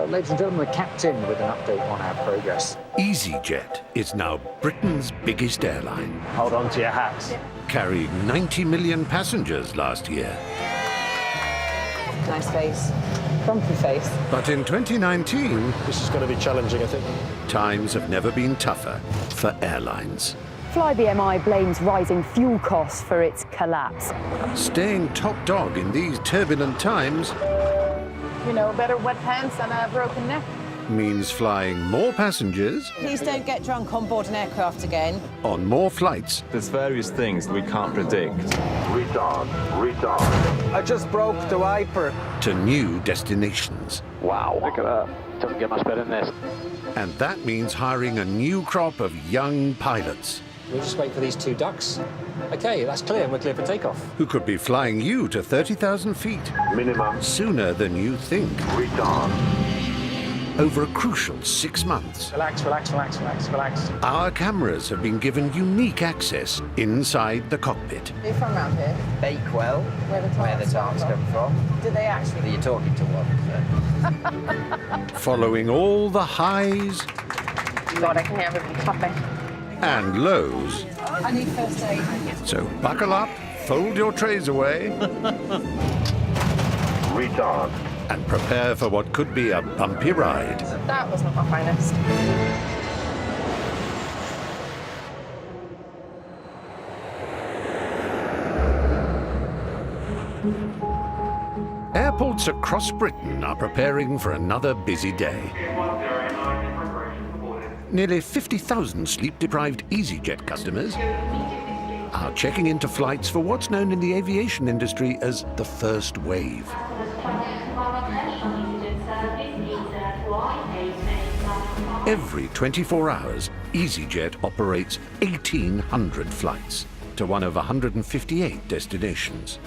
Ladies and gentlemen, the captain with an update on our progress. Easyjet is now Britain's biggest airline, Hold on to your hats. carrying 90 million passengers last year. Nice face. Grumpy face. But in 2019, This is going to be challenging, I think. times have never been tougher for airlines. FlyBMI blames rising fuel costs for its collapse. Staying top dog in these turbulent times You know, better wet pants than a broken neck. means flying more passengers Please don't get drunk on board an aircraft again. on more flights There's various things we can't predict. Retard. I just broke the wiper. to new destinations. Wow. Look at that. Doesn't get much better than this. And that means hiring a new crop of young pilots We'll just wait for these two ducks. Okay, that's clear. We're clear for takeoff. who could be flying you to 30,000 feet Minimum. sooner than you think Retard. over a crucial 6 months. Relax, relax, relax, relax, relax. Our cameras have been given unique access inside the cockpit. Are you from around here? Bakewell, Where the tarts come from. Do they actually? You're talking to one. Following all the highs God, I can hear everybody clapping. and lows. I need first aid. So buckle up, fold your trays away, Retard. and prepare for what could be a bumpy ride. That was not my finest. Airports across Britain are preparing for another busy day. Nearly 50,000 sleep-deprived Easyjet customers are checking into flights for what's known in the aviation industry as the first wave. Every 24 hours, Easyjet operates 1,800 flights to one of 158 destinations.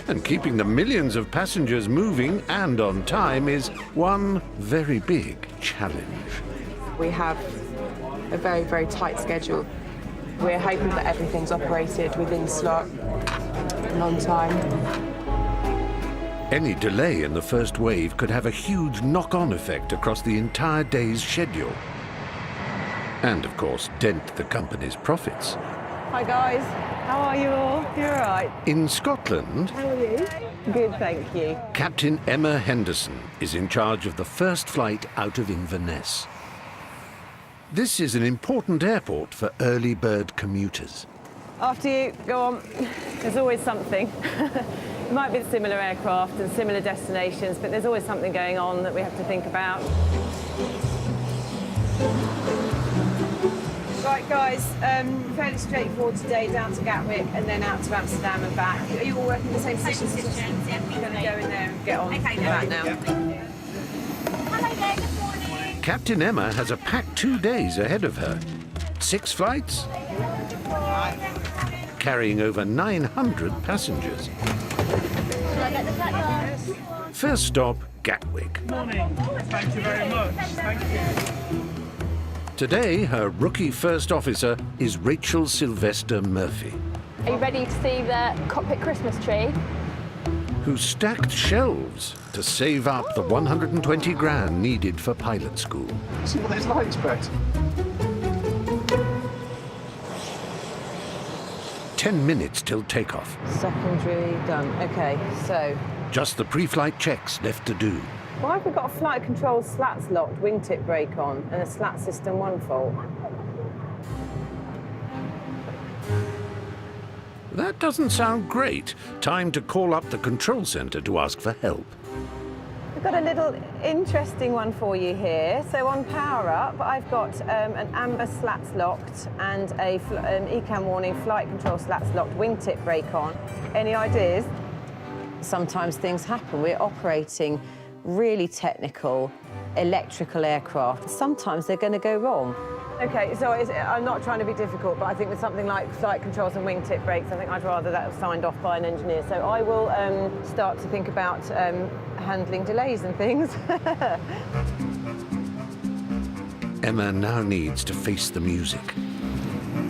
And keeping the millions of passengers moving and on time is one very big challenge. We have a very, very tight schedule. We're hoping that everything's operated within slot and on time. Any delay in the first wave could have a huge knock-on effect across the entire day's schedule. And, of course, dent the company's profits. Hi guys, how are you all? You're all right. In Scotland, How are you? Good, thank you. Captain Emma Henderson is in charge of the first flight out of Inverness. This is an important airport for early bird commuters. After you, go on. There's always something. It might be similar aircraft and similar destinations, but there's always something going on that we have to think about. Right guys, fairly straightforward today, down to Gatwick and then out to Amsterdam and back. Are you all working the same positions? Yeah, we're going to go in there and get on. Okay, right now. Hello there, good morning. Captain Emma has a packed 2 days ahead of her. 6 flights, carrying over 900 passengers. Shall I get the flat First stop, Gatwick. Morning. Thank you very much. Thank you. Today, her rookie first officer is Rachel Sylvester Murphy, Are you ready to see the cockpit Christmas tree? who stacked shelves to save up the 120 grand needed for pilot school. See what it's like, Brett. 10 minutes till takeoff. Secondary done. Okay, so Just the pre-flight checks left to do. Why have we got a flight control slats locked wingtip brake on and a slat system 1 fault? That doesn't sound great. Time to call up the control center to ask for help. We've got a little interesting one for you here. So on power up, I've got an amber slats locked and an ECAM warning flight control slats locked wingtip brake on. Any ideas? sometimes things happen. We're operating really technical electrical aircraft. Sometimes they're going to go wrong. OK, so I'm not trying to be difficult, but I think with something like flight controls and wingtip brakes, I think I'd rather that was signed off by an engineer. So I will start to think about handling delays and things. Emma now needs to face the music.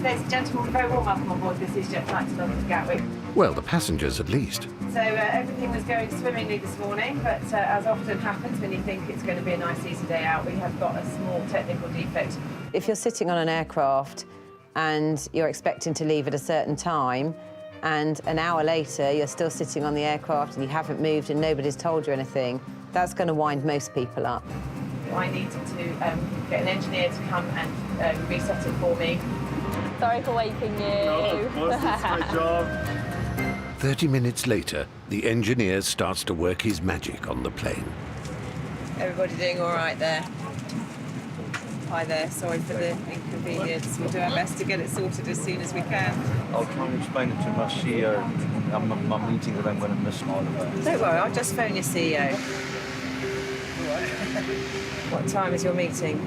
Ladies and gentlemen, a very warm welcome on board this Easyjet flight to London to Gatwick. Well, the passengers at least. So everything was going swimmingly this morning, but as often happens when you think it's going to be a nice easy day out, we have got a small technical defect. If you're sitting on an aircraft and you're expecting to leave at a certain time, and an hour later you're still sitting on the aircraft and you haven't moved and nobody's told you anything, that's going to wind most people up. I needed to get an engineer to come and reset it for me. Sorry for waking you. No, of course, it's my job. 30 minutes later, the engineer starts to work his magic on the plane. Everybody doing all right there? Hi there, sorry for the inconvenience. We'll do our best to get it sorted as soon as we can. I'll try and explain it to my CEO. I'm meeting with them when I'm missing all of that. Don't worry, I'll just phone your CEO. What time is your meeting?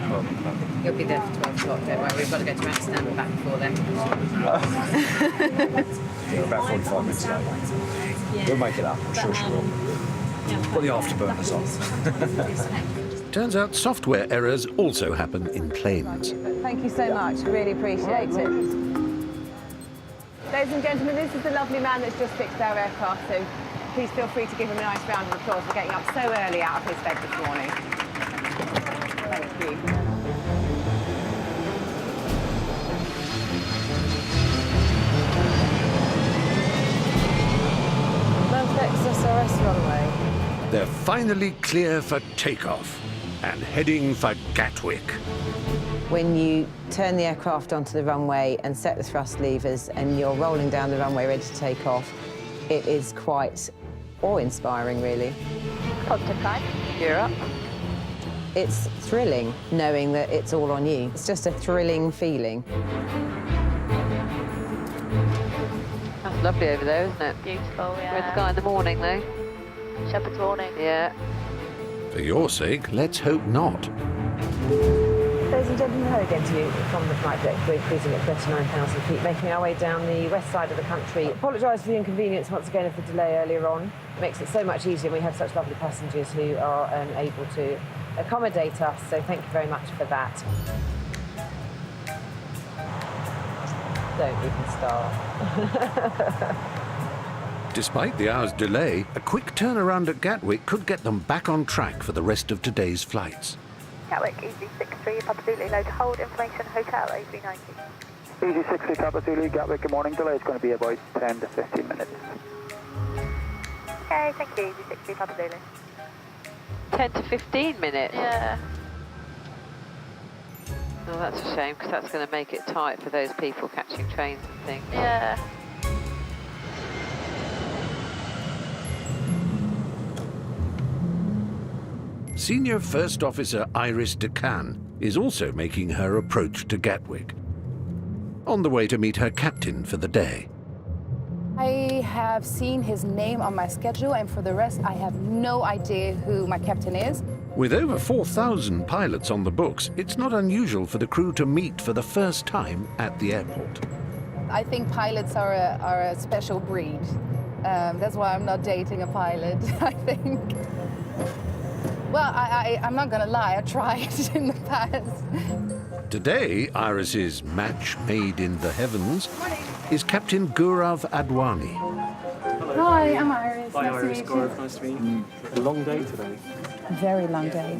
12 o'clock. You'll be there for 12 o'clock, don't worry. We've got to go to Amsterdam and back before then. We're about 45 minutes late. We'll make it up, I'm sure she will. Put the afterburners on. Turns out software errors also happen in planes. Thank you so much, really appreciate it. Ladies and gentlemen, this is the lovely man that's just fixed our aircraft, so please feel free to give him a nice round of applause for getting up so early out of his bed this morning. Thank you. SRS runway. They're finally clear for takeoff and heading for Gatwick. When you turn the aircraft onto the runway and set the thrust levers and you're rolling down the runway ready to take off, it is quite awe-inspiring, really. Positive climb. You're up. It's thrilling knowing that it's all on you. It's just a thrilling feeling. That's lovely over there, isn't it? Beautiful, yeah. Red sky in the morning, though. Shepherd's warning. Yeah. For your sake, let's hope not. Ladies and gentlemen, hello again to you from the flight deck. We're cruising at 39,000 feet, making our way down the west side of the country. Apologise for the inconvenience once again of the delay earlier on. It makes it so much easier. We have such lovely passengers who are able to accommodate us, so thank you very much for that. Don't even start. Despite the hour's delay, a quick turnaround at Gatwick could get them back on track for the rest of today's flights. Gatwick, Easy63, Papa Zulu, low to hold, information, hotel, A390. Easy63, Papa Zulu, Gatwick, good morning. Delay is going to be about 10 to 15 minutes. Okay, thank you, Easy63, Papa Zulu. 10 to 15 minutes? Yeah. Oh, that's a shame, because that's going to make it tight for those people catching trains and things. Yeah. Senior First Officer Iris DeCan is also making her approach to Gatwick, on the way to meet her captain for the day. I have seen his name on my schedule, and for the rest, I have no idea who my captain is. With over 4,000 pilots on the books, it's not unusual for the crew to meet for the first time at the airport. I think pilots are a special breed. That's why I'm not dating a pilot, I think. Well, I'm not going to lie, I tried in the past. Today, Iris's match made in the heavens is Captain Gaurav Advani. Hi, I'm Iris. Hi, nice Iris. to meet Gaurav, nice to meet you. A long day today. A very long day.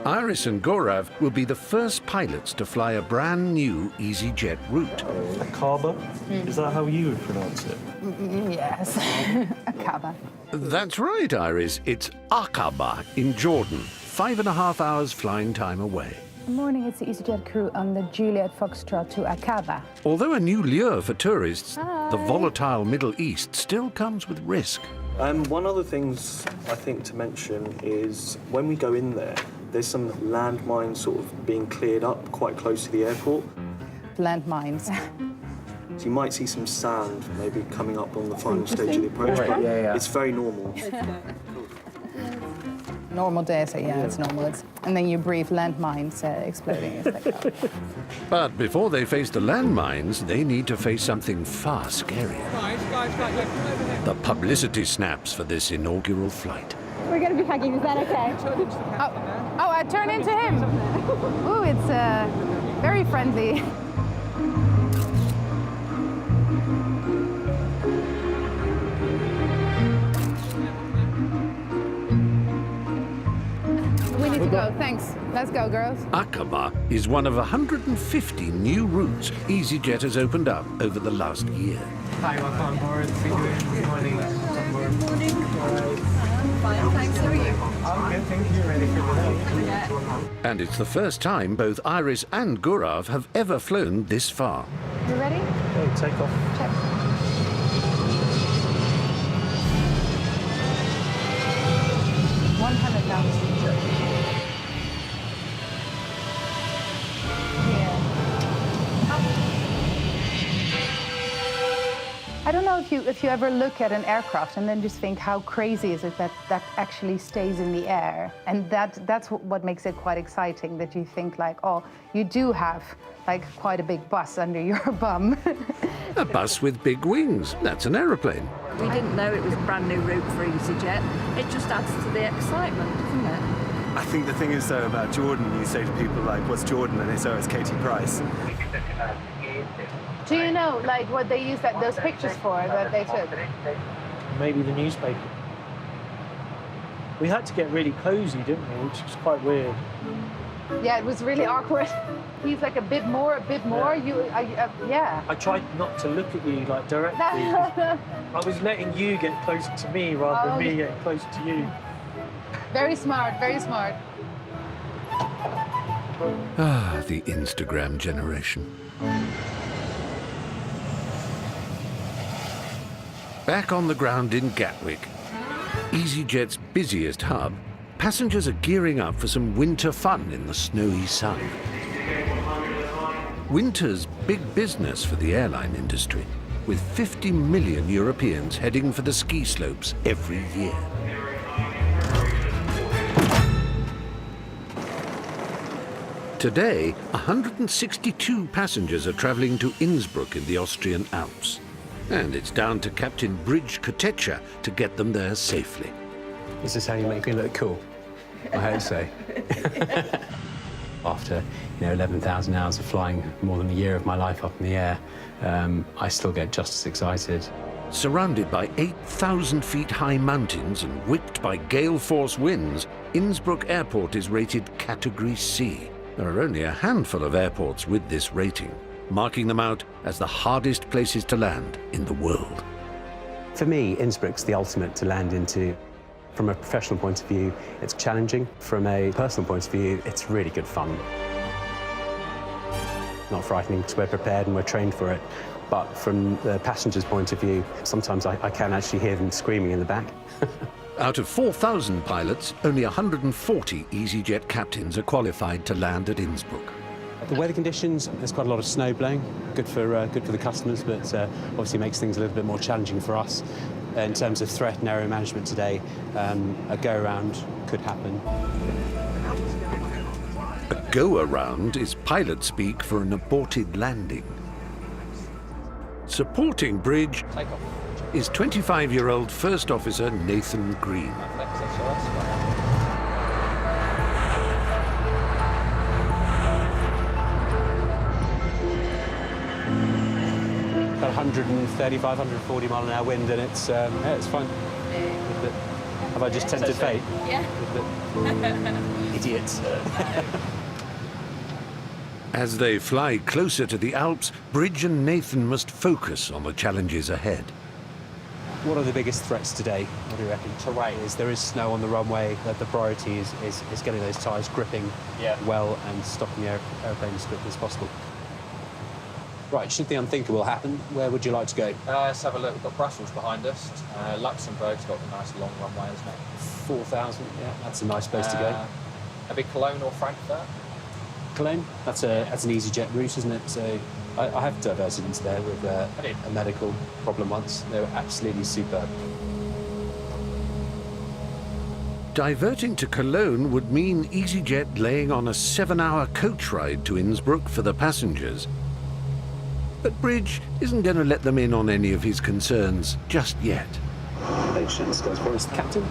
Iris and Gaurav will be the first pilots to fly a brand new Easyjet route. Akaba? Is that how you would pronounce it? Yes, Akaba. That's right, Iris. It's Aqaba in Jordan, 5.5 hours flying time away. Good morning, it's the Easyjet crew on the Juliet Foxtrot to Akaba. Although a new lure for tourists, Hi. the volatile Middle East still comes with risk. One other things I think to mention is when we go in there, there's some landmines sort of being cleared up quite close to the airport. Landmines. So you might see some sand maybe coming up on the final stage of the approach, but it's very normal. Normal day, so yeah, it's normal. And then you breathe landmines exploding. It's like, oh. But before they face the landmines, they need to face something far scarier. The publicity snaps for this inaugural flight. We're going to be hugging, is that okay? Oh, I turn into him. Ooh, it's very friendly. to go. Thanks. Let's go, girls. Aqaba is one of 150 new routes Easyjet has opened up over the last year. Hi, welcome on board. Good morning. Good morning. Fine, thanks. How are you? I'm good, thank you. Ready for the day? And it's the first time both Iris and Gaurav have ever flown this far. You ready? Okay, take off. Check. I don't know if you ever look at an aircraft and then just think how crazy is it that actually stays in the air, and that's what makes it quite exciting, that you think like, oh, you do have like quite a big bus under your bum. A bus with big wings. That's an aeroplane. We didn't know it was a brand new route for EasyJet. It just adds to the excitement, doesn't it? I think the thing is though about Jordan, you say to people like, what's Jordan? And they say, oh, it's Katie Price. Do you know like what they used those pictures for that they took? Maybe the newspaper. We had to get really cozy, didn't we? Which was quite weird. Yeah, it was really awkward. He's like a bit more. Yeah. Yeah. I tried not to look at you like directly. I was letting you get closer to me rather than me getting closer to you. Very smart, very smart. Ah, the Instagram generation. Back on the ground in Gatwick, EasyJet's busiest hub, passengers are gearing up for some winter fun in the snowy sun. Winter's big business for the airline industry, with 50 million Europeans heading for the ski slopes every year. Today, 162 passengers are travelling to Innsbruck in the Austrian Alps. And it's down to Captain Bridge Kotecha to get them there safely. Is this how you make me look cool? I hope so. After 11,000 hours of flying, more than a year of my life up in the air, I still get just as excited. Surrounded by 8,000 feet high mountains and whipped by gale force winds, Innsbruck Airport is rated Category C. There are only a handful of airports with this rating, marking them out as the hardest places to land in the world. For me, Innsbruck's the ultimate to land into. From a professional point of view, it's challenging. From a personal point of view, it's really good fun. Not frightening because we're prepared and we're trained for it. But from the passenger's point of view, sometimes I can actually hear them screaming in the back. Out of 4,000 pilots, only 140 EasyJet captains are qualified to land at Innsbruck. The weather conditions, there's quite a lot of snow blowing, good for the customers, but obviously makes things a little bit more challenging for us. In terms of threat and aero management today, a go-around could happen. A go-around is pilot speak for an aborted landing. Supporting Bridge is 25-year-old First Officer Nathan Green. About 135, 140 mile an hour wind, and it's fine. Have I just tempted fate? Yeah. Idiots. As they fly closer to the Alps, Bridge and Nathan must focus on the challenges ahead. What are the biggest threats today? What do you reckon? Terrain. There is snow on the runway. The priority is getting those tyres gripping well and stopping the aeroplane as quickly as possible. Right, should the unthinkable happen, where would you like to go? Let's have a look. We've got Brussels behind us. Luxembourg's got a nice long runway, hasn't it? 4,000, yeah, that's a nice place to go. Maybe Cologne or Frankfurt? Cologne? That's an EasyJet route, isn't it? So I have diverted into there with a medical problem once. They were absolutely superb. Diverting to Cologne would mean EasyJet laying on a 7-hour coach ride to Innsbruck for the passengers. But Bridge isn't going to let them in on any of his concerns just yet. This goes for us, the captain.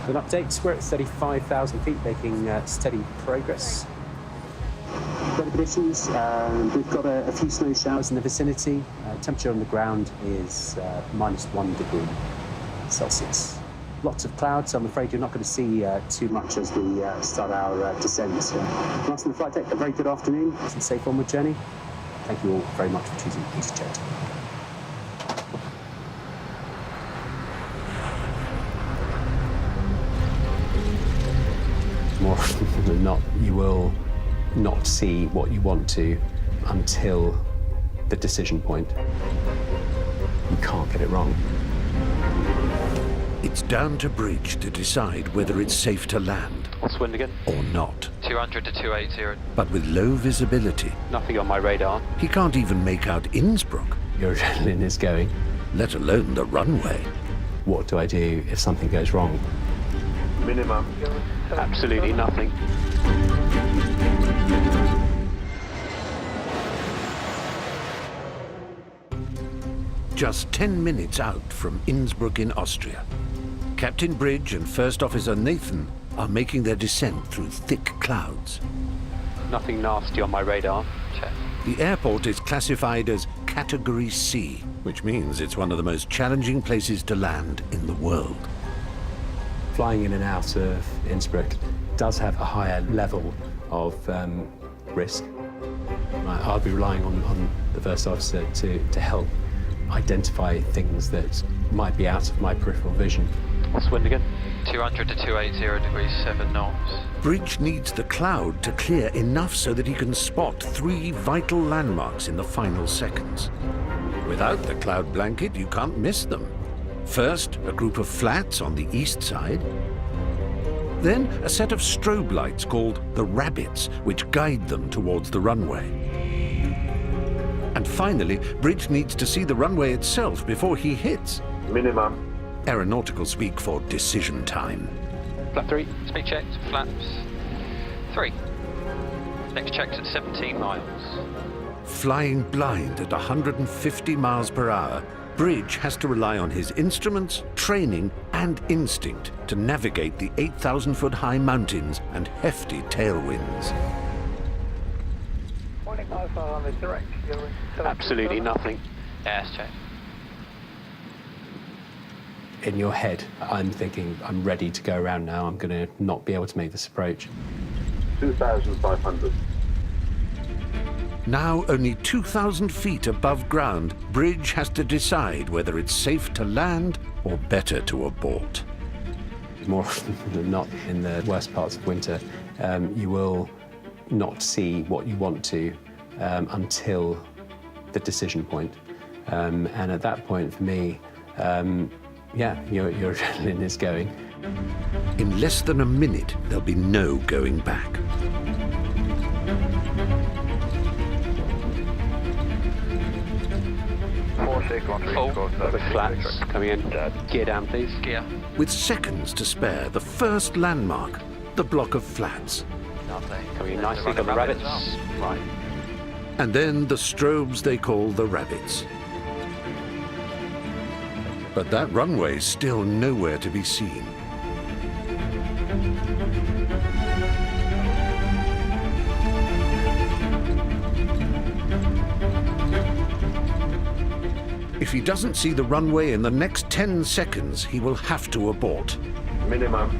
An update, we're at 35,000 feet, making steady progress. Weather conditions, we've got a few snow showers in the vicinity. Temperature on the ground is -1 degree Celsius. Lots of clouds, so I'm afraid you're not going to see too much as we start our descent. Last on the flight deck, a very good afternoon and safe onward journey. Thank you all very much for choosing Easyjet. More often than not, you will not see what you want to until the decision point. You can't get it wrong. It's down to Bridge to decide whether it's safe to land. What's wind again? Or not. 200 to 280. But with low visibility, Nothing on my radar. he can't even make out Innsbruck, Your adrenaline is going. let alone the runway. What do I do if something goes wrong? Minimum. Absolutely nothing. Just 10 minutes out from Innsbruck in Austria, Captain Bridge and First Officer Nathan are making their descent through thick clouds. Nothing nasty on my radar. Check. The airport is classified as Category C, which means it's one of the most challenging places to land in the world. Flying in and out of Innsbruck does have a higher level of risk. I'll be relying on the First Officer to help identify things that might be out of my peripheral vision. What's wind again? 200 to 280 degrees 7 knots. Bridge needs the cloud to clear enough so that he can spot 3 vital landmarks in the final seconds. Without the cloud blanket, you can't miss them. First, a group of flats on the east side. Then, a set of strobe lights called the rabbits, which guide them towards the runway. And finally, Bridge needs to see the runway itself before he hits. Minimum. Aeronautical speak for decision time. Flap 3, speed checked, flaps 3. Next checked at 17 miles. Flying blind at 150 miles per hour, Bridge has to rely on his instruments, training, and instinct to navigate the 8,000-foot high mountains and hefty tailwinds. Absolutely nothing. Yes, check. In your head, I'm thinking, I'm ready to go around now. I'm going to not be able to make this approach. 2,500. Now only 2,000 feet above ground, Bridge has to decide whether it's safe to land or better to abort. More often than not, in the worst parts of winter, you will not see what you want to until the decision point. And at that point, for me, yeah, your adrenaline is going. In less than a minute, there'll be no going back. Flats coming in. Gear down, please. Gear. With seconds to spare, the first landmark, the block of flats. Lovely. Coming in nicely, got the rabbits. Right. And then the strobes they call the rabbits. But that runway's still nowhere to be seen. If he doesn't see the runway in the next 10 seconds, he will have to abort. Minimum.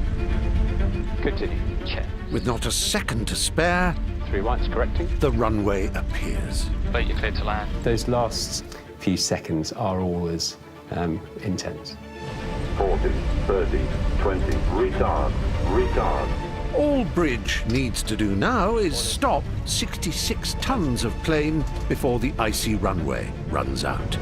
Continue. Check. With not a second to spare, 3 rights correcting. the runway appears. But you're clear to land. Those last few seconds are always intense. 40, 30, 20. Retard. Retard. All Bridge needs to do now is stop 66 tons of plane before the icy runway runs out.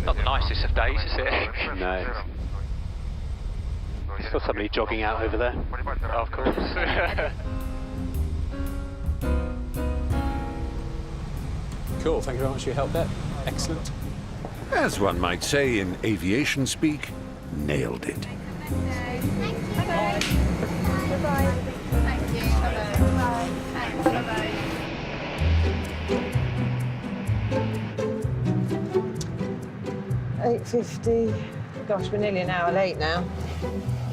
Not the nicest of days, is it? No. Still somebody jogging out over there. Of course. Cool, thank you very much for your help there. Excellent. As one might say in aviation speak, nailed it. Bye-bye. Bye-bye. Thank you. Bye-bye. Thanks. Bye-bye. 8:50. Gosh, we're nearly an hour late now.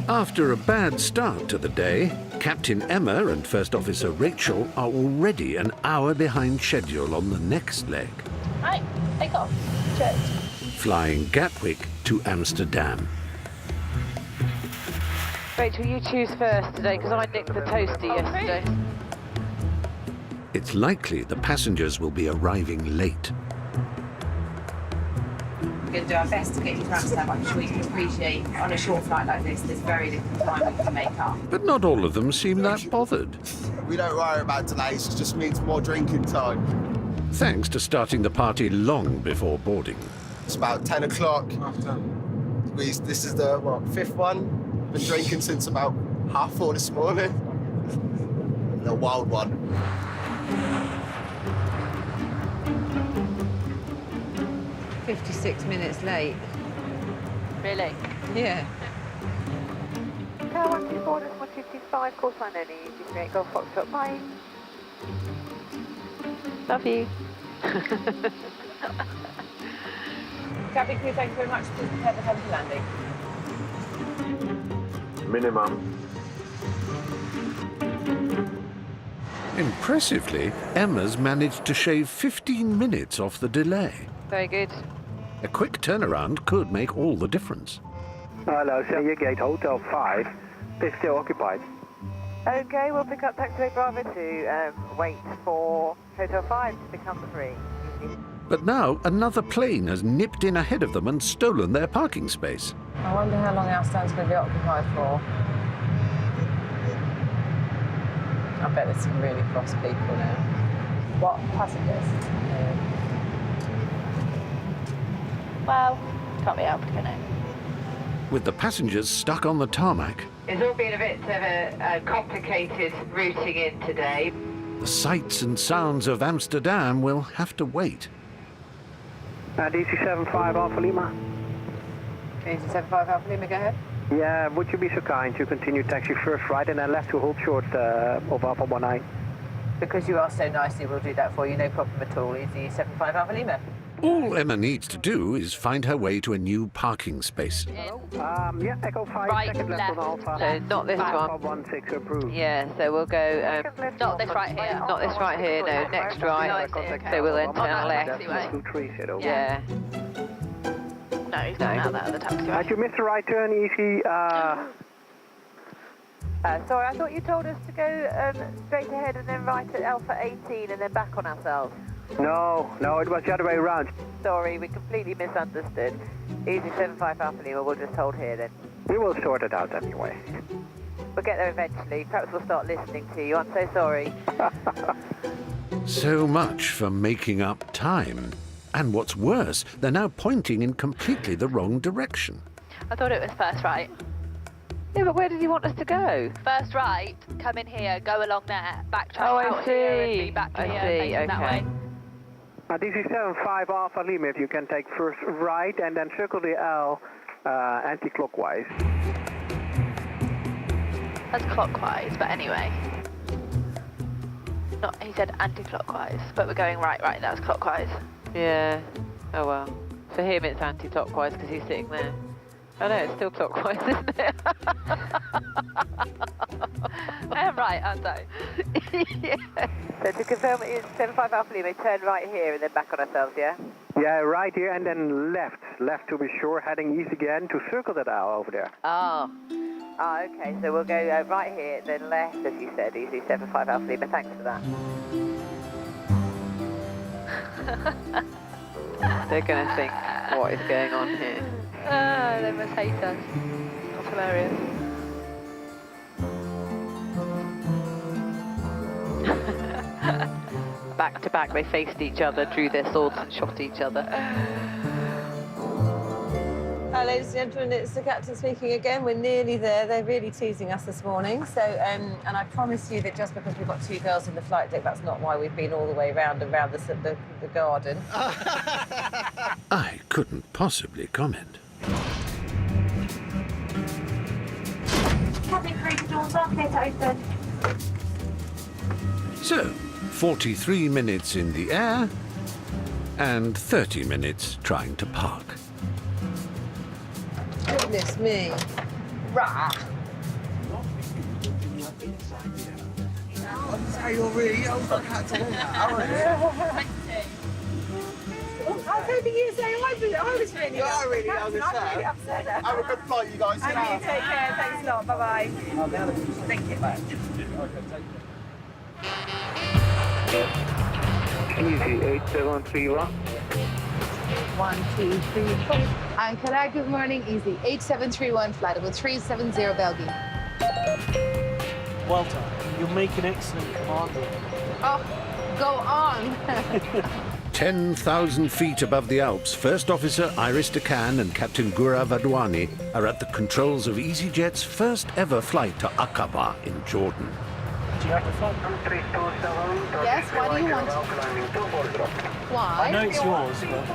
After a bad start to the day, Captain Emma and First Officer Rachel are already an hour behind schedule on the next leg, Right, take off. Check. flying Gatwick to Amsterdam. Rachel, you choose first today because I nicked the toasty yesterday. It's likely the passengers will be arriving late. We're going to do our best to get you to Amsterdam. I'm sure you can appreciate on a short flight like this, there's very little time we can make up. But not all of them seem that bothered. We don't worry about delays, it just means more drinking time. Thanks to starting the party long before boarding. It's about 10 o'clock. This is the, fifth one? Been drinking since about 4:30 this morning. The wild one. $56 minutes late. Really? Yeah. Car 124, 1225, call sign only, 238 Golf Foxtrot, bye. Love you. Cabin crew, thank you very much. Please prepare the heavy landing. Minimum. Impressively, Emma's managed to shave 15 minutes off the delay. Very good. A quick turnaround could make all the difference. Hello, Senior Gate Hotel 5. It's still occupied. Okay, we'll pick up taxiway Bravo to wait for Hotel 5 to become free. But now another plane has nipped in ahead of them and stolen their parking space. I wonder how long Amsterdam's going to be occupied for. I bet there's some really cross people now. What, passengers? Well, can't be helped, can it? With the passengers stuck on the tarmac, It's all been a bit of a complicated routing in today. the sights and sounds of Amsterdam will have to wait. DC75 Alpha Lima. DC75 Alpha Lima, go ahead. Yeah, would you be so kind to continue taxi first right and then left to hold short of Alpha 19? Because you are so nicely, we'll do that for you, no problem at all. Easy 75 Alpha Lima. All Emma needs to do is find her way to a new parking space. Yeah, Echo 5, Right, second left on Alpha. So not this Alpha one. 16 approved. Yeah, so we'll go, not this right here. Not this right here, no, next right. So we'll then turn left. Yeah. No, he's coming out that other taxiway. You missed the right turn, easy. Sorry, I thought you told us to go straight ahead and then right at Alpha 18 and then back on ourselves. No, it was the other way around. Sorry, we completely misunderstood. Easy 75 Alpha Lima, we'll just hold here then. We will sort it out anyway. We'll get there eventually. Perhaps we'll start listening to you. I'm so sorry. So much for making up time. And what's worse, they're now pointing in completely the wrong direction. I thought it was first right. Yeah, but where did you want us to go? First right, come in here, go along there, backtrack Oh, I out here and see. be back to I here, see, facing that way. okay. DC75 Alpha Lima, if you can take first right and then circle the L anti-clockwise. That's clockwise, but anyway. Not, he said anti-clockwise, but we're going right, that's clockwise. Yeah. Oh well. For him it's anti-clockwise because he's sitting there. Oh no, it's still clockwise, isn't it? I am right, aren't I? Yeah. So to confirm, it's 75 Alpha Lima, turn right here and then back on ourselves, yeah? Yeah, right here and then left to be sure, heading east again to circle that L over there. Oh. Oh, okay, so we'll go right here, then left, as you said, easy 75 Alpha Lima, thanks for that. They're going to think, what is going on here? They must hate us. That's hilarious. Back to back, they faced each other, drew their swords and shot each other. Ladies and gentlemen, it's the captain speaking again. We're nearly there. They're really teasing us this morning. So, and I promise you that just because we've got two girls in the flight deck, that's not why we've been all the way around the garden. I couldn't possibly comment. Cabin crew doors are clear to open. So, 43 minutes in the air and 30 minutes trying to park. Goodness me. Rah. Say you're really young for a cat to do that. I was hoping you were saying I was really You are really young as I'm really well. upset. Have a good flight, you guys. And you take care. Thanks a lot. Bye-bye. Thank you. Easy 8731. 1, 2, 3, 4. Ankara, good morning. Easy 8731, flight level 370 Belgium. Well done. You'll make an excellent commander. Oh, go on. 10,000 feet above the Alps, First Officer Iris Decan and Captain Gura Vadwani are at the controls of Easyjet's first ever flight to Aqaba in Jordan. Do you have a flight? Yes, why do you want to? Why? I know it's yours, but...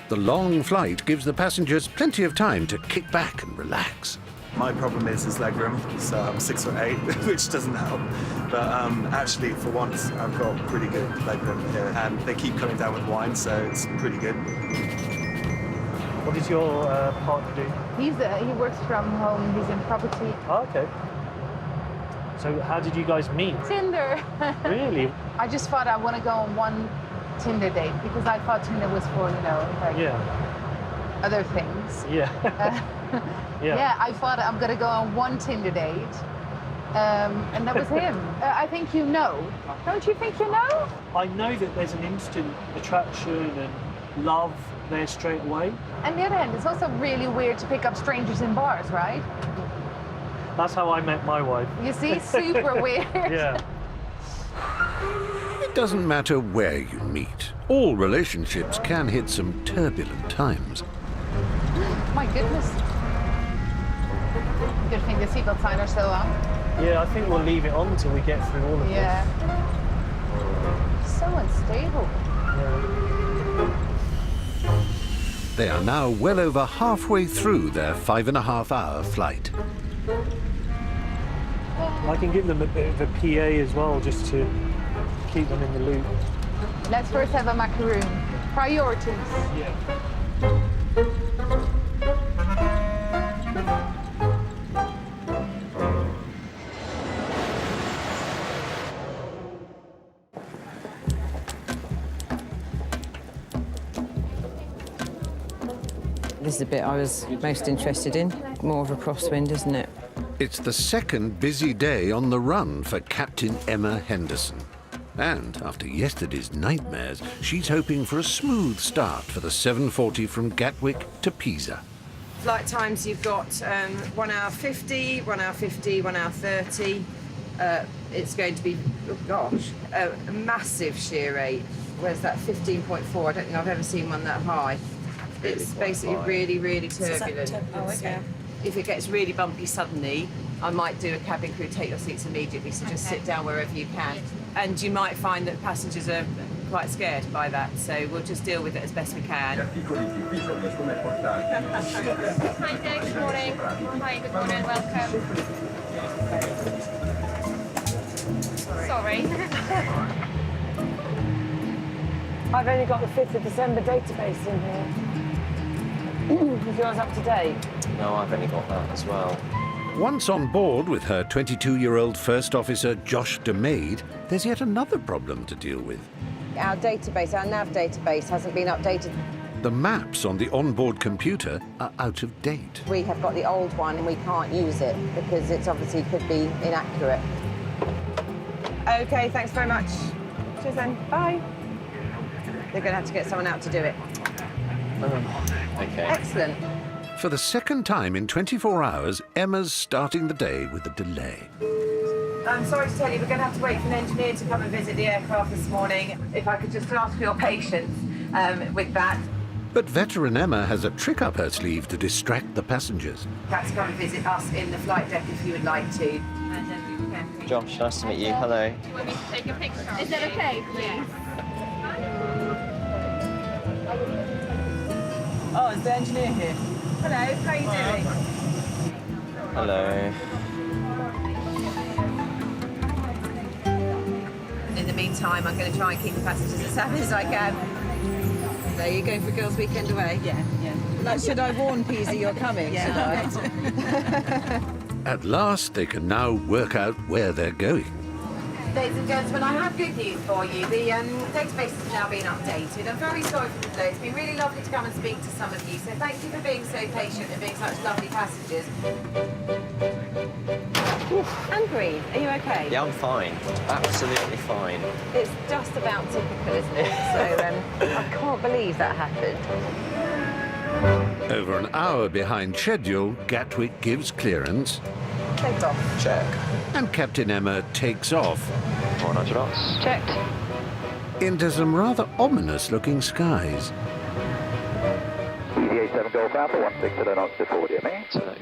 The long flight gives the passengers plenty of time to kick back and relax. My problem is legroom, so I'm 6'8", which doesn't help. But actually, for once, I've got pretty good legroom here, and they keep coming down with wine, so it's pretty good. What does your partner do? He works from home. He's in property. Oh, okay. So how did you guys meet? Tinder. Really? I just thought I want to go on one Tinder date because I thought Tinder was for, like other things. Yeah. Yeah, I thought I'm going to go on one Tinder date, and that was him. I think you know. Don't you think you know? I know that there's an instant attraction and love there straight away. On the other hand, it's also really weird to pick up strangers in bars, right? That's how I met my wife. You see, super weird. Yeah. It doesn't matter where you meet. All relationships can hit some turbulent times. My goodness. Good thing the seatbelt signs are still on. Yeah, I think we'll leave it on until we get through all of this. Yeah. So unstable. They are now well over halfway through their 5.5-hour flight. I can give them a bit of a PA as well, just to keep them in the loop. Let's first have a macaroon. Priorities. Yeah. This is the bit I was most interested in. More of a crosswind, isn't it? It's the second busy day on the run for Captain Emma Henderson. And after yesterday's nightmares, she's hoping for a smooth start for the 740 from Gatwick to Pisa. Flight times, you've got 1 hour 50, 1 hour 50, 1 hour 30. It's going to be, oh gosh, a massive shear rate. Where's that? 15.4. I don't think I've ever seen one that high. It's basically really, really turbulent. Oh, okay. If it gets really bumpy suddenly, I might do a cabin crew take your seats immediately, so just sit down wherever you can. And you might find that passengers are quite scared by that, so we'll just deal with it as best we can. Hi there, good morning. Hi, good morning, welcome. Sorry. I've only got the 5th of December database in here. Is yours up to date? No, I've only got that as well. Once on board with her 22-year-old First Officer Josh DeMaid, there's yet another problem to deal with. Our database, our nav database, hasn't been updated. The maps on the onboard computer are out of date. We have got the old one and we can't use it because it's obviously could be inaccurate. Okay, thanks very much. Cheers then, bye. They're going to have to get someone out to do it. Okay. Excellent. For the second time in 24 hours, Emma's starting the day with a delay. I'm sorry to tell you, we're going to have to wait for an engineer to come and visit the aircraft this morning. If I could just ask for your patience with that. But veteran Emma has a trick up her sleeve to distract the passengers. Perhaps come and visit us in the flight deck if you would like to. Josh, nice to meet you. Hello. Do you want me to take a picture? Is that okay, please? Oh, is the engineer here? Hello, how are you doing? Hello. In the meantime, I'm going to try and keep the passengers as happy as I can. So you're going for Girls' Weekend away? Yeah, yeah. Should I warn Peasy you're coming? Yeah. Should I? At last, they can now work out where they're going. Ladies and gentlemen, I have good news for you. The database has now been updated. I'm very sorry for the delay. It's been really lovely to come and speak to some of you. So thank you for being so patient and being such lovely passengers. And breathe. Are you okay? Yeah, I'm fine. Absolutely fine. It's just about typical, isn't it? So I can't believe that happened. Over an hour behind schedule, Gatwick gives clearance. Take off. Check. And Captain Emma takes off. 100 knots. Checked. Into some rather ominous-looking skies. Easyjet 7 Golf Alpha, 16 knots to 40, mate. So that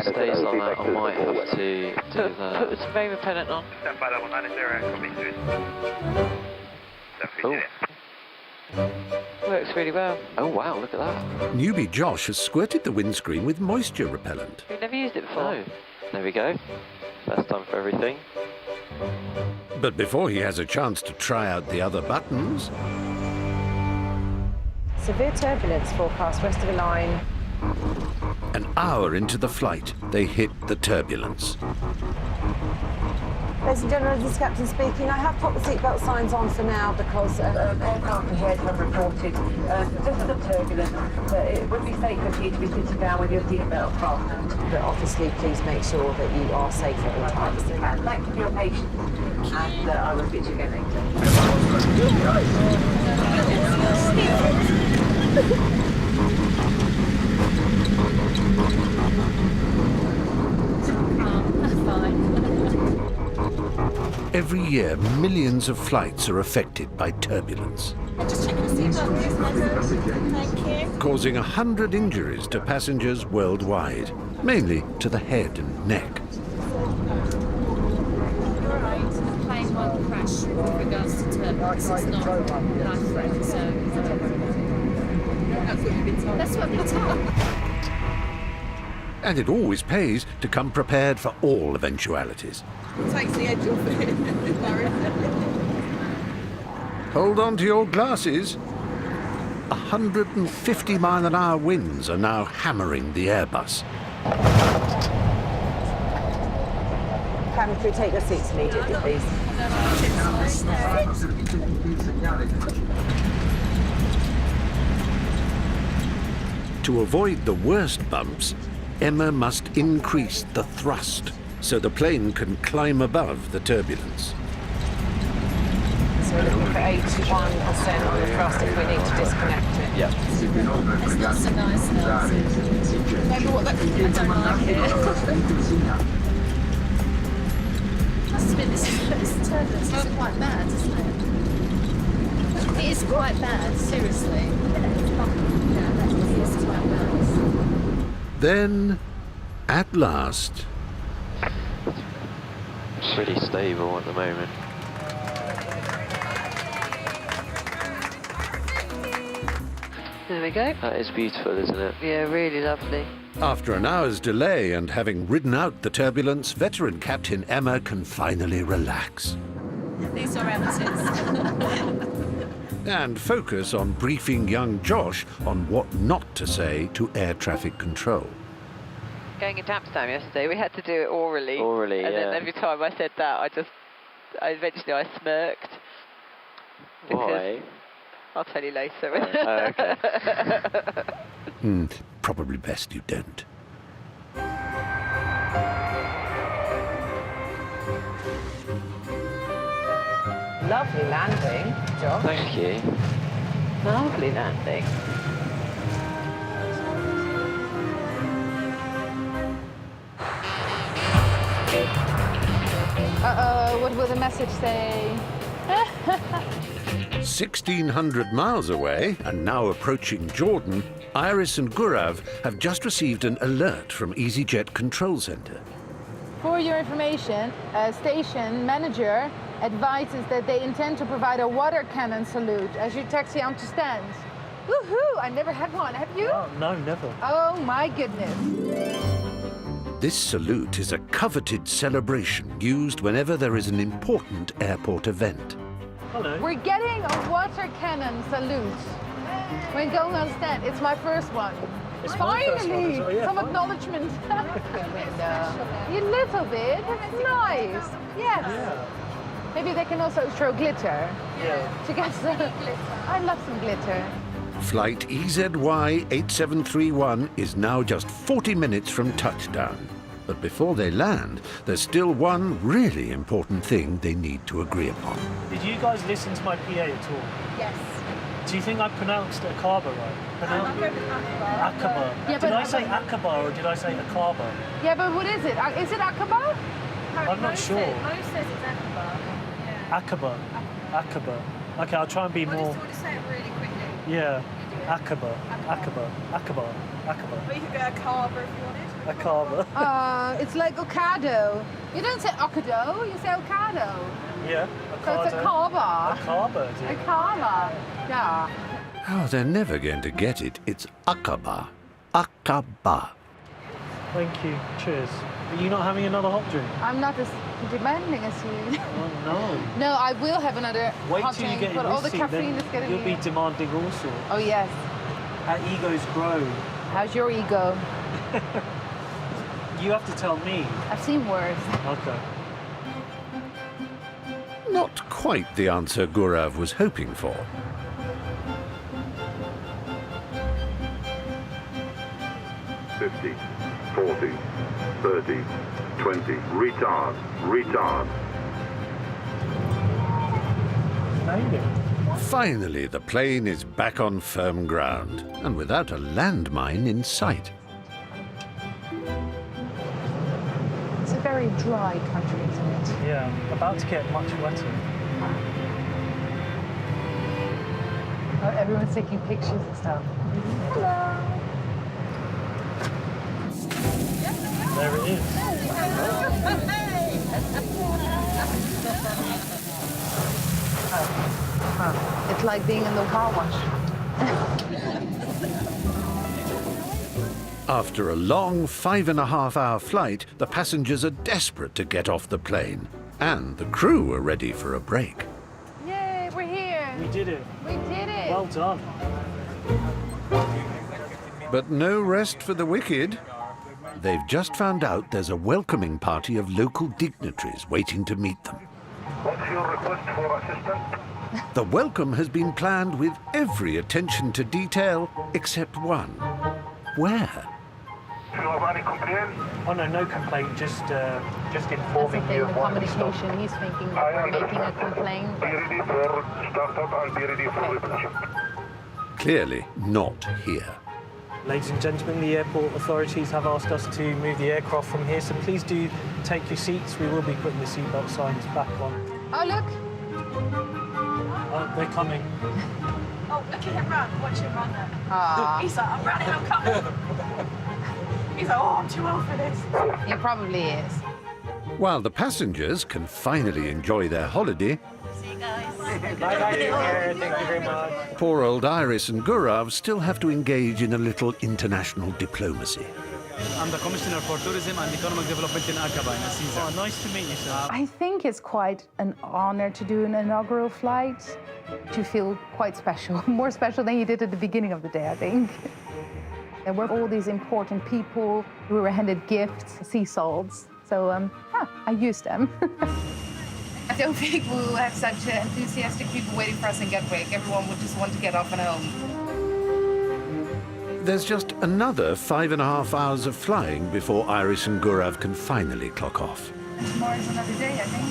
stays on that, I might have to do that. Put the survey repellent on. Oh. Works really well. Oh wow, look at that. Newbie Josh has squirted the windscreen with moisture repellent. We've never used it before. No. There we go. First time for everything. But before he has a chance to try out the other buttons... Severe turbulence forecast west of the line. An hour into the flight, they hit the turbulence. Ladies and gentlemen, this is Captain speaking. I have popped the seatbelt signs on for now because aircraft ahead have reported just the turbulence. It would be safer for you to be sitting down with your seatbelt fastened. But obviously, please make sure that you are safe at all times. Thank you for your patience, and I will speak to you again Every year, millions of flights are affected by turbulence, Just checking the seatbelt, please. Thank you. causing 100 injuries to passengers worldwide, mainly to the head and neck. Right, plane one crash with regards to turbulence. It's not life-threatening, so that's what you've been told. That's what we've been told. And it always pays to come prepared for all eventualities. It takes the edge off it. Hold on to your glasses. 150-mile-an-hour winds are now hammering the Airbus. Cabin crew, take your seats immediately, please. To avoid the worst bumps, Emma must increase the thrust so the plane can climb above the turbulence. So we're looking for 81% on the thrust if we need to disconnect it. Yeah. It's not so nice now. Remember what that I don't like it. Must admit, this turbulence is quite bad, isn't it? It is quite bad, seriously. Yeah, it is quite bad. Then, at last... Pretty stable at the moment. There we go. That is beautiful, isn't it? Yeah, really lovely. After an hour's delay and having ridden out the turbulence, veteran Captain Emma can finally relax. These are amateurs. And focus on briefing young Josh on what not to say to air traffic control. Going into Amsterdam yesterday, we had to do it orally. Orally, and then every time I said that, eventually I smirked. Why? I'll tell you later. Okay. Probably best you don't. Lovely landing, Josh. Thank you. Lovely landing. What will the message say? 1,600 miles away, and now approaching Jordan, Iris and Gurav have just received an alert from Easyjet Control Center. For your information, station manager advises that they intend to provide a water cannon salute as you taxi onto stands. Woohoo! I never had one. Have you? Oh, no, never. Oh my goodness. This salute is a coveted celebration used whenever there is an important airport event. Hello. We're getting a water cannon salute when going on stand. It's my first one. It's my first one Finally, as well, yeah, some fine. acknowledgement. A little bit. Nice. Yes. Yeah. Maybe they can also throw glitter. Yeah. To get some. I love some glitter. Flight EZY-8731 is now just 40 minutes from touchdown. But before they land, there's still one really important thing they need to agree upon. Did you guys listen to my PA at all? Yes. Do you think I pronounced Aqaba right? Aqaba. Yeah, Did but- I say Aqaba or did I say Aqaba? Yeah, but what is it? Is it Aqaba? I'm not sure. Mo says it's Aqaba. Aqaba. Okay, I'll try and be more. Just say it really quickly. Yeah. Aqaba. Aqaba. Aqaba. Aqaba. But you could go Aqaba if you wanted. Aqaba. It's like Ocado. You don't say Ocado, you say Ocado. Yeah. So it's Aqaba. Aqaba. Aqaba. Aqaba. Yeah. Oh, they're never going to get it. It's Aqaba. Aqaba. Thank you. Cheers. Are you not having another hot drink? I'm not as demanding as you. Oh no. No, I will have another Wait hot till you drink, get in but all this the seat, caffeine then is getting you'll be demanding all sorts. Oh yes. Our egos grow. How's your ego? You have to tell me. I've seen worse. Okay. Not quite the answer Gurav was hoping for. $50, $40, $30, $20. Retard. Retard. Finally, the plane is back on firm ground, and without a landmine in sight. It's a very dry country, isn't it? Yeah, about to get much wetter. Oh, everyone's taking pictures and stuff. Hello. There it is. It's like being in the car wash. After a long 5.5-hour flight, the passengers are desperate to get off the plane, and the crew are ready for a break. Yay, we're here. We did it. We did it. Well done. But no rest for the wicked. They've just found out there's a welcoming party of local dignitaries waiting to meet them. What's your request for assistance? The welcome has been planned with every attention to detail except one. Where? Do you have any complaints? Oh no, no complaint. Just informing That's you the of thing, the what the stuff. communication. He's thinking that we're making a complaint. Be ready for startup and be ready for reception. Clearly not here. Ladies and gentlemen, the airport authorities have asked us to move the aircraft from here, so please do take your seats. We will be putting the seatbelt signs back on. Oh, look. Oh, they're coming. Oh, look at him run. Watch him run there. Ah. He's like, I'm running, I'm coming. He's like, oh, I'm too old for this. He probably is. While the passengers can finally enjoy their holiday, See you guys. Bye-bye, take care. Thank you very much. poor old Iris and Gurav still have to engage in a little international diplomacy. I'm the Commissioner for Tourism and Economic Development in Aqaba, in Caesar. Oh, nice to meet you, sir. I think it's quite an honor to do an inaugural flight, to feel quite special, more special than you did at the beginning of the day, I think. There were all these important people who were handed gifts, sea salts. So, yeah, I used them. I don't think we will have such enthusiastic people waiting for us in Gatwick. Everyone would just want to get off and home. There's just another 5.5 hours of flying before Iris and Gurav can finally clock off. And tomorrow's another day, I think.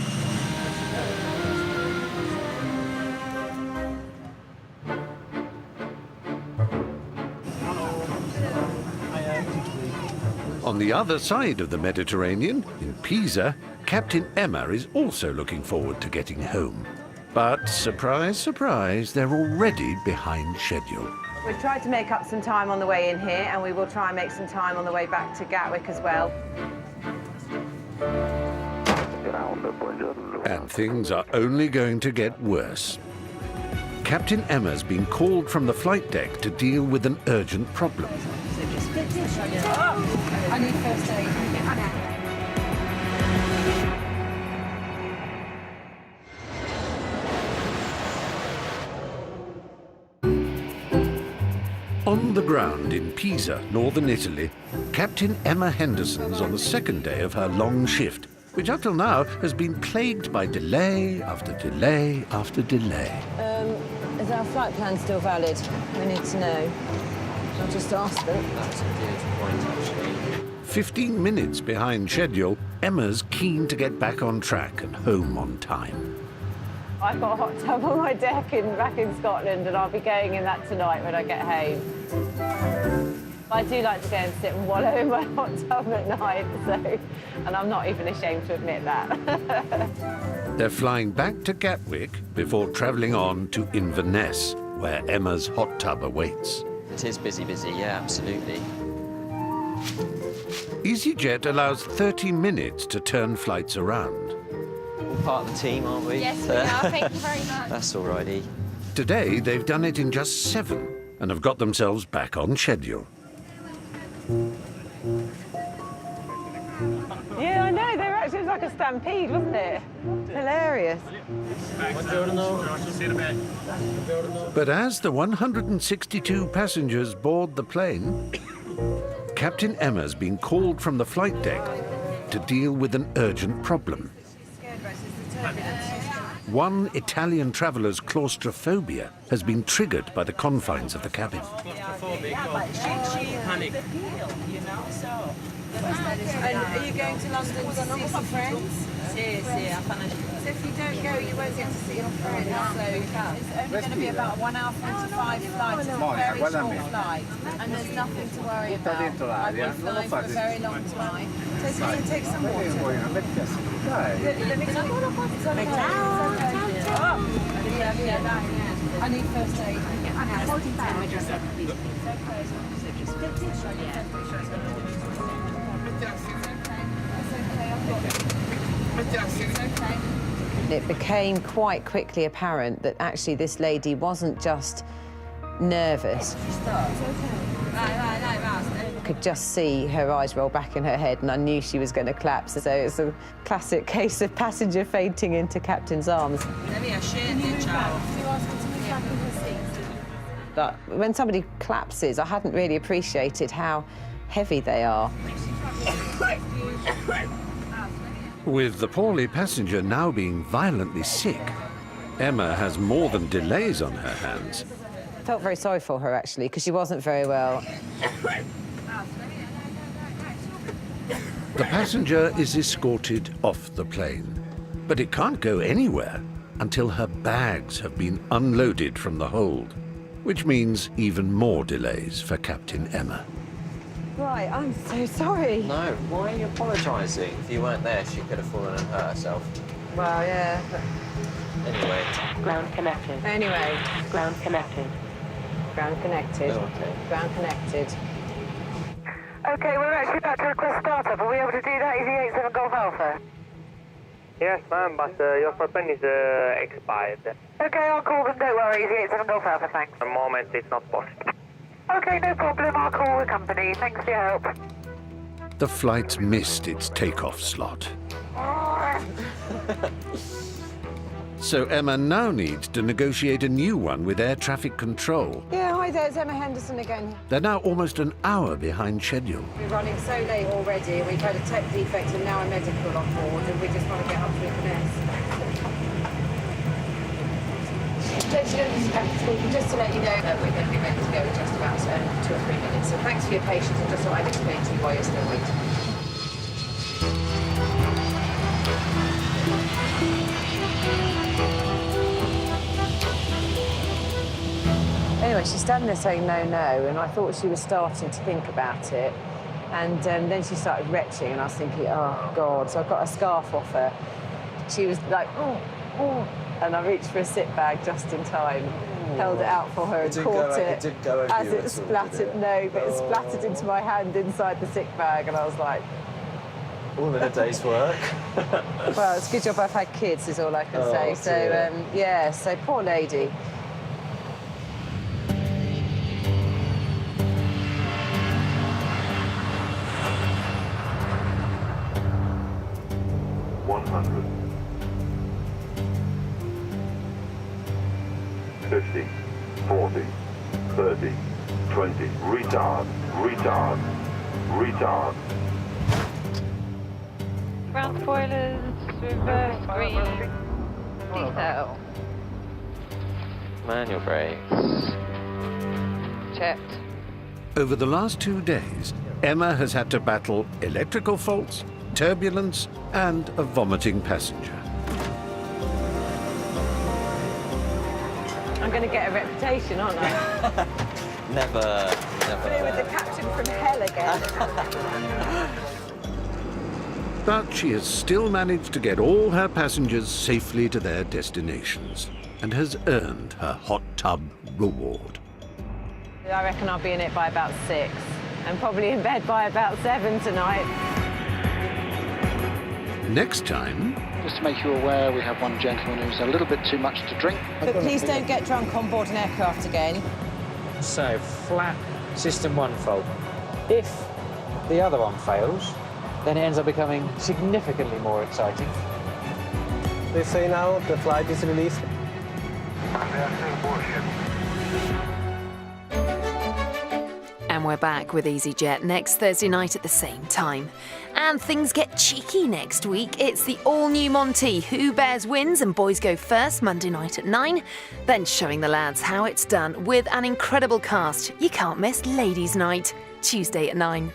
On the other side of the Mediterranean, in Pisa, Captain Emma is also looking forward to getting home. But surprise, surprise, they're already behind schedule. We've tried to make up some time on the way in here, and we will try and make some time on the way back to Gatwick as well. And things are only going to get worse. Captain Emma's been called from the flight deck to deal with an urgent problem. I need first aid. On the ground in Pisa, northern Italy, Captain Emma Henderson's on the second day of her long shift, which up till now has been plagued by delay after delay after delay. Is our flight plan still valid? We need to know. I'll just ask them. That's a good point, actually. 15 minutes behind schedule, Emma's keen to get back on track and home on time. I've got a hot tub on my deck back in Scotland, and I'll be going in that tonight when I get home. I do like to go and sit and wallow in my hot tub at night, and I'm not even ashamed to admit that. They're flying back to Gatwick before travelling on to Inverness, where Emma's hot tub awaits. It is busy, yeah, absolutely. Easyjet allows 30 minutes to turn flights around. All part of the team, aren't we? Yes, we are. Thank you very much. That's alrighty. Today, they've done it in just 7 and have got themselves back on schedule. Yeah, I know. It was like a stampede, wasn't it? Hilarious. But as the 162 passengers board the plane, Captain Emma's been called from the flight deck to deal with an urgent problem. One Italian traveller's claustrophobia has been triggered by the confines of the cabin. And are you going to London to see some friends? Yes, yeah. So if you don't go, you won't get to see your friends. So it's only going to be about 1 hour 45 flight. It's a very short flight, and there's nothing to worry about. I've been flying for a very long time. So it's going to take some water. I need first aid. It became quite quickly apparent that actually this lady wasn't just nervous. I could just see her eyes roll back in her head, and I knew she was going to collapse. So it's a classic case of passenger fainting into captain's arms. But when somebody collapses, I hadn't really appreciated how heavy they are. With the poorly passenger now being violently sick, Emma has more than delays on her hands. I felt very sorry for her, actually, because she wasn't very well. The passenger is escorted off the plane, but it can't go anywhere until her bags have been unloaded from the hold, which means even more delays for Captain Emma. Right, I'm so sorry. No, why are you apologising? If you weren't there, she could have fallen and hurt herself. Well, yeah. But... Anyway. Ground connected. Anyway. Ground connected. Ground connected. Oh, okay. Ground connected. Okay, we're actually about to request startup. Are we able to do that? Easy 87 Golf Alpha. Yes, ma'am, but your permit is expired. Okay, I'll call them. Don't worry. Easy 87 Golf Alpha, thanks. At the moment, it's not possible. Okay, no problem. I'll call the company. Thanks for your help. The flight missed its takeoff slot. So Emma now needs to negotiate a new one with air traffic control. Yeah, hi there, it's Emma Henderson again. They're now almost an hour behind schedule. We're running so late already. We've had a tech defect and now a medical on board, and we just want to get up to Inverness. Just to let you know that we're going to be ready to go in just about 2 or 3 minutes. So thanks for your patience, and just thought I'd explain to you why you're still waiting. Anyway, she's standing there saying no, no, and I thought she was starting to think about it. And then she started retching, and I was thinking, oh, God. So I got a scarf off her. She was like, oh, oh. And I reached for a sit bag just in time, held it out for her and caught it. It didn't go over as you it at all, splattered, did it? no, but it splattered into my hand inside the sick bag, and I was like... All in a day's work. Well, it's a good job I've had kids, is all I can say. So, yeah, so poor lady. $100. 50, 40, 30, 20. Retard, retard, retard. Ground spoilers, reverse green, detail. Manual brakes. Checked. Over the last 2 days, Emma has had to battle electrical faults, turbulence, and a vomiting passenger. I'm going to get a reputation, aren't I? Never. Flew with the captain from hell again. But she has still managed to get all her passengers safely to their destinations and has earned her hot tub reward. I reckon I'll be in it by about 6 and probably in bed by about 7 tonight. Next time... Just to make you aware, we have one gentleman who's a little bit too much to drink. But please don't get drunk on board an aircraft again. So, flat system 1 fault. If the other one fails, then it ends up becoming significantly more exciting. They say now the flight is released. And we're back with Easyjet next Thursday night at the same time. And things get cheeky next week. It's the all-new Monty, Who Bears Wins and Boys Go First, Monday night at 9. Then showing the lads how it's done with an incredible cast. You can't miss Ladies' Night, Tuesday at 9.